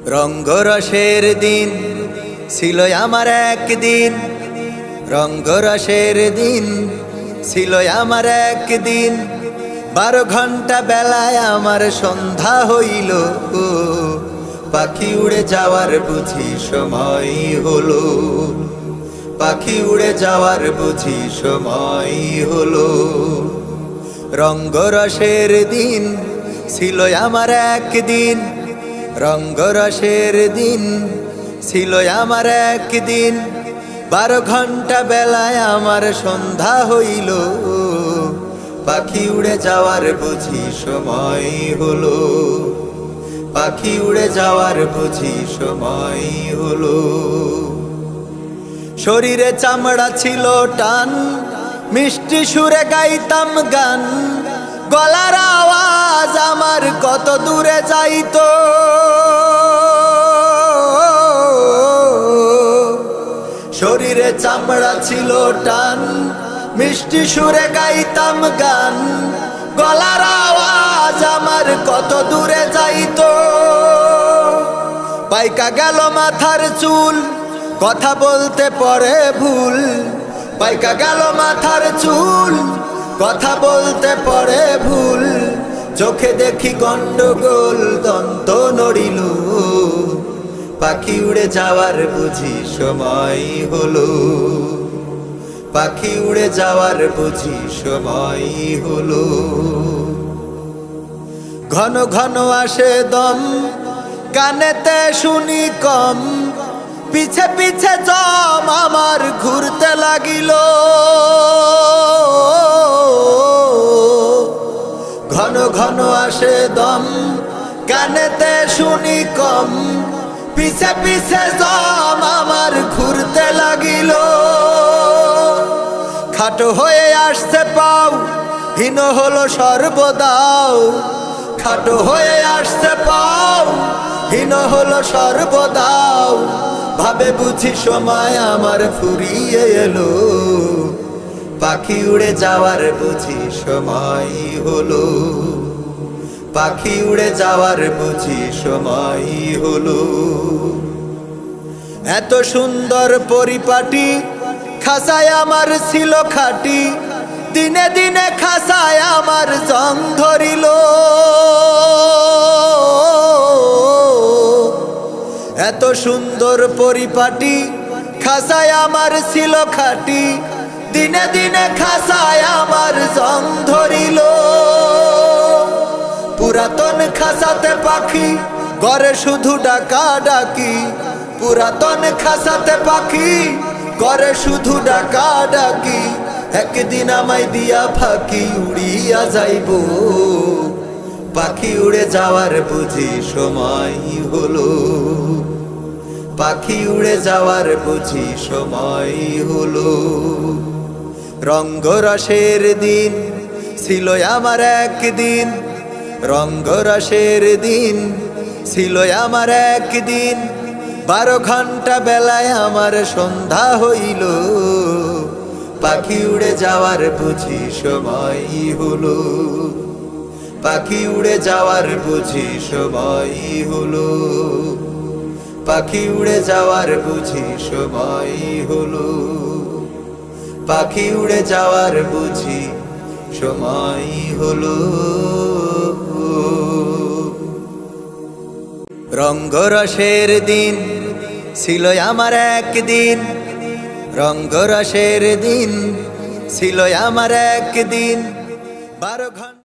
রঙ্গরসের দিন ছিল আমার একদিন, রঙ্গরসের দিন ছিল আমার একদিন। 12 ঘন্টা বেলায় আমার সন্ধ্যা হইল, পাখি উড়ে যাওয়ার বুঝি সময় হলো, পাখি উড়ে যাওয়ার বুঝি সময় হলো। রঙ্গরসের দিন ছিল আমার একদিন, রঙ্গরসের দিন ছিল আমার একদিন। 12 ঘন্টা বেলায় আমার সন্ধ্যা হইল, পাখি উড়ে যাওয়ার বুঝি সময় হলো, পাখি উড়ে যাওয়ার বুঝি সময় হলো। শরীরে চামড়া ছিল টান, মিষ্টি সুরে গাইতাম গান, গলার আওয়াজ আমার কত দূরে যাইতো। শরীরে চামড়া ছিল টান, মিষ্টি সুরে গাইতাম গান, গলার আওয়াজ আমার কত দূরে যাইতো। পাইকা গেল মাথার চুল, কথা বলতে পরে ভুল, পাইকা গেল মাথার চুল, কথা বলতে পরে ভুল। চোখে দেখি গন্ডগোল, দন্ত নড়িল, পাখি উড়ে যাওয়ার বুঝি সময় হলো, পাখি উড়ে যাওয়ার বুঝি সময় হলো। ঘন ঘন আসে দম, কানেতে শুনি কম, পিছে পিছে জম আমার ঘুরতে লাগিল। ঘন ঘন আসে দম, কানেতে শুনি কম, পিছে পিছে জম আমার ঘুরতে লাগিল। খাটো হয়ে আসছে পাও, হীন হলো সর্বদাও, খাটো হয়ে আসছে পাও, হীন হলো সর্বদাও। ভাবে বুঝি সময় আমার ফুরিয়ে এলো, পাখি উড়ে যাওয়ার বুঝি সময় হলো, পাখি উড়ে যাওয়ার বুঝি সময় হলো। এত সুন্দর পরিপাটি, খাসায় আমার ছিল খাটি, দিনে দিনে খাসায় আমার জং ধরিল। এত সুন্দর পরিপাটি, খাসায় আমার ছিল খাটি, দিনে দিনে খাসায় আমার জং ধরিল। পুরাতন খাসাতে পাখি, ঘরে শুধু ডাকা ডাকি, পুরাতন খাসাতে পাখি, ঘরে শুধু ডাকা ডাকি। একদিন আমায় দিয়া ফাঁকি উড়িয়া যাইব, পাখি উড়ে যাওয়ার বুঝি সময় হলো, পাখি উড়ে যাওয়ার বুঝি সময় হলো। রঙ্গরসের দিন ছিল আমার একদিন, রঙ্গরসের দিন ছিল আমার একদিন। 12 ঘন্টা বেলায় আমার সন্ধ্যা হইল, পাখি উড়ে যাওয়ার বুঝি সময় হলো, পাখি উড়ে যাওয়ার বুঝি সময় হলো, পাখি উড়ে যাওয়ার বুঝি সময় হলো, পাখি উড়ে যাওয়ার বুঝি সময় হলো। রঙ্গরসের দিন ছিল আমার একদিন, রঙ্গরসের দিন ছিল আমার একদিন। 12 ঘন্টা